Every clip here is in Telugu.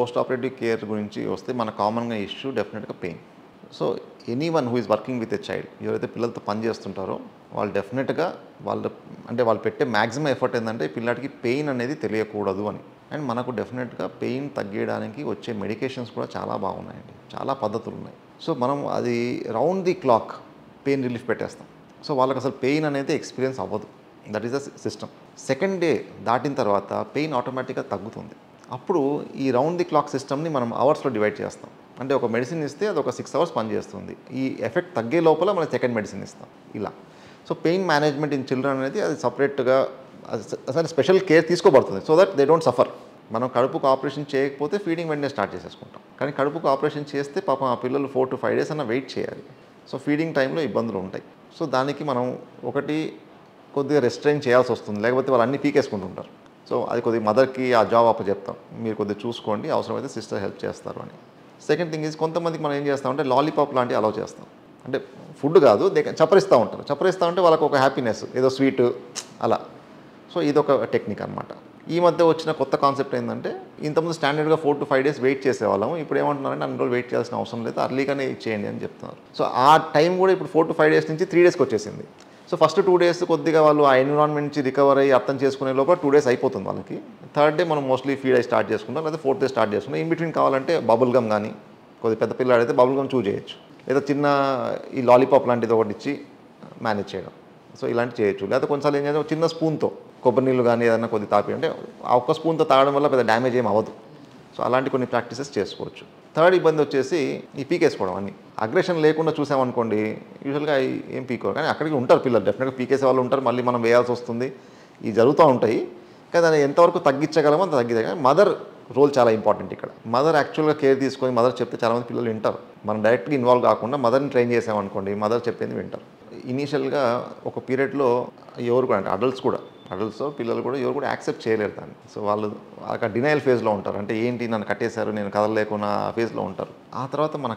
పోస్ట్ ఆపరేటివ్ కేర్ గురించి వస్తే మన కామన్గా ఇష్యూ డెఫినెట్గా pain. So anyone who is working with a child, ఎవరైతే పిల్లలతో పని చేస్తుంటారో వాళ్ళు డెఫినెట్గా వాళ్ళు పెట్టే మ్యాక్సిమం ఎఫర్ట్ ఏంటంటే పిల్లడికి పెయిన్ అనేది తెలియకూడదు అని. అండ్ మనకు డెఫినెట్గా పెయిన్ తగ్గడానికి వచ్చే మెడికేషన్స్ కూడా చాలా బాగున్నాయండి, చాలా పద్ధతులు ఉన్నాయి. సో మనం అది round the clock pain relief పెట్టేస్తాం. సో వాళ్ళకి అసలు పెయిన్ అనేది ఎక్స్పీరియన్స్ అవ్వదు. That is the system. Second day దాటిన తర్వాత పెయిన్ ఆటోమేటిక్గా తగ్గుతుంది. అప్పుడు ఈ రౌండ్ ది క్లాక్ సిస్టమ్ని మనం అవర్స్లో డివైడ్ చేస్తాం. అంటే ఒక మెడిసిన్ ఇస్తే అది ఒక 6 hours పనిచేస్తుంది. ఈ ఎఫెక్ట్ తగ్గే లోపల మనం సెకండ్ మెడిసిన్ ఇస్తాం ఇలా. So pain management in children అనేది అది సపరేట్గా అసలు స్పెషల్ కేర్ తీసుకోబడుతుంది so that they don't suffer. మనం కడుపుకు ఆపరేషన్ చేయకపోతే ఫీడింగ్ వెంటనే స్టార్ట్ చేసేసుకుంటాం. కానీ కడుపుకు ఆపరేషన్ చేస్తే పాపం ఆ పిల్లలు 4 to 5 days అన్న వెయిట్ చేయాలి. సో ఫీడింగ్ టైంలో ఇబ్బందులు ఉంటాయి. సో దానికి మనం ఒకటి కొద్దిగా రెస్ట్రైన్ చేయాల్సి వస్తుంది, లేకపోతే వాళ్ళు అన్నీ పీకేసుకుంటుంటారు. సో అది కొద్దిగా మదర్కి ఆ జాబ్ అప్పచెప్తాం, మీరు కొద్దిగా చూసుకోండి, అవసరమైతే సిస్టర్ హెల్ప్ చేస్తారు అని. సెకండ్ థింగ్ ఈజ్ కొంతమందికి మనం ఏం చేస్తామంటే లాలీపాప్ లాంటివి అలౌ చేస్తాం. అంటే ఫుడ్ కాదు, చప్పరిస్తూ ఉంటారు. చప్పరిస్తూ ఉంటే వాళ్ళకు ఒక హ్యాపీనెస్, ఏదో స్వీట్ అలా. సో ఇదొక టెక్నిక్ అనమాట. ఈ మధ్య వచ్చిన కొత్త కాన్సెప్ట్ ఏంటంటే ఇంతకుముందు స్టాండర్డ్గా 4 to 5 days వెయిట్ చేసేవాళ్ళము. ఇప్పుడు ఏమంటున్నారంటే అన్ని రోజులు వెయిట్ చేయాల్సిన అవసరం లేదు, అర్లీగానే ఇచ్చేయండి అని చెప్తున్నారు. సో ఆ టైం కూడా ఇప్పుడు 4 to 5 days నుంచి 3 daysకి వచ్చేసింది. సో ఫస్ట్ 2 days కొద్దిగా వాళ్ళు ఆ ఎన్విరాన్మెంట్ నుంచి రికవర్ అయ్యి అర్థం చేసుకునే లోపల 2 days అయిపోతుంది వాళ్ళకి. థర్డ్ డే మనం మోస్ట్లీ ఫీడ్ అయ్యి స్టార్ట్ చేసుకుంటాం, లేదా 4th day స్టార్ట్ చేసుకుంటాం. ఇన్ బిట్వీన్ కావాలంటే బబుల్ గమ్ కానీ, కొద్దిగా పెద్ద పిల్లాడు అయితే బబుల్ గమ్ చూజ్ చేయొచ్చు, లేదా చిన్న ఈ లాలీపాప్ లాంటిది ఒకటి ఇచ్చి మేనేజ్ చేయడం. సో ఇలాంటి చేయొచ్చు. లేదా కొన్నిసార్లు ఏం చేయాలి, చిన్న స్పూన్తో కొబ్బరి నీళ్ళు కానీ ఏదైనా కొద్ది తాపి, అంటే ఆ ఒక్క స్పూన్తో తాగడం వల్ల పెద్ద డ్యామేజ్ ఏం అవ్వదు. సో అలాంటి కొన్ని ప్రాక్టీసెస్ చేసుకోవచ్చు. థర్డ్ ఇబ్బంది వచ్చేసి ఈ పీకేసుకోవడం. అన్ని అగ్రెషన్ లేకుండా చూసామనుకోండి యూజువల్గా ఏం పీకోరు, కానీ అక్కడికి ఉంటారు పిల్లలు, డెఫినెట్గా పీకేసే వాళ్ళు ఉంటారు, మళ్ళీ మనం వేయాల్సి వస్తుంది, ఇవి జరుగుతూ ఉంటాయి. కానీ దాన్ని ఎంతవరకు తగ్గించగలమో అంత తగ్గించగలం. మదర్ రోల్ చాలా ఇంపార్టెంట్ ఇక్కడ. మదర్ యాక్చువల్గా కేర్ తీసుకొని మదర్ చెప్తే చాలామంది పిల్లలు వింటారు. మనం డైరెక్ట్గా ఇన్వాల్వ్ కాకుండా మదర్ని ట్రైన్ చేసామనుకోండి, మదర్ చెప్పేది వింటారు. ఇనీషియల్గా ఒక పీరియడ్లో ఎవరు కూడా, అంటే అడల్ట్స్ పిల్లలు కూడా ఎవరు కూడా యాక్సెప్ట్ చేయలేరు దాన్ని. సో వాళ్ళు ఆ డినయల్ ఫేజ్లో ఉంటారు. అంటే ఏంటి నన్ను కట్టేశారు, నేను కదలలేకున్నా ఫేజ్లో ఉంటారు. ఆ తర్వాత మన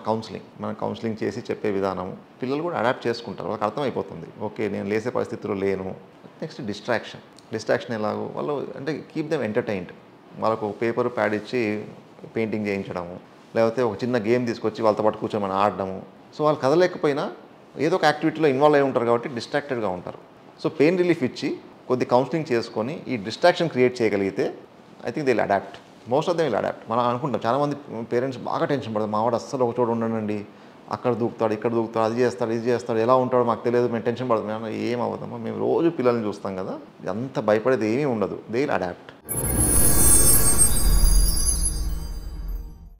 కౌన్సిలింగ్ చేసి చెప్పే విధానము పిల్లలు కూడా అడాప్ట్ చేసుకుంటారు. వాళ్ళకి అర్థమైపోతుంది, ఓకే నేను లేసే పరిస్థితిలో లేను. నెక్స్ట్ డిస్ట్రాక్షన్ ఎలాగో వాళ్ళు అంటే కీప్ దెమ్ ఎంటర్టైన్డ్. వాళ్ళకు ఒక పేపర్ ప్యాడ్ ఇచ్చి పెయింటింగ్ చేయించడము, లేకపోతే ఒక చిన్న గేమ్ తీసుకొచ్చి వాళ్ళతో పాటు కూర్చొని మనం ఆడడము. సో వాళ్ళు కదలేకపోయినా ఏదో ఒక యాక్టివిటీలో ఇన్వాల్వ్ అయి ఉంటారు కాబట్టి డిస్ట్రాక్టెడ్గా ఉంటారు. సో పెయిన్ రిలీఫ్ ఇచ్చి కొద్ది కౌన్సిలింగ్ చేసుకొని ఈ డిస్ట్రాక్షన్ క్రియేట్ చేయగలిగితే I think they will adapt. Most of them will adapt. మనం అనుకుంటాం, చాలామంది పేరెంట్స్ బాగా టెన్షన్ పడతారు, మావాడు అస్సలు ఒక చోట ఉండనండి, అక్కడ దూకుతాడు ఇక్కడ దూకుతాడు, అది చేస్తాడు, ఎలా ఉంటాడో మాకు తెలియదు, మేము టెన్షన్ పడతాం. ఏం అవ్వదమ్మా, మేము రోజు పిల్లల్ని చూస్తాం కదా, అంత భయపడేది ఏమీ ఉండదు. They will adapt.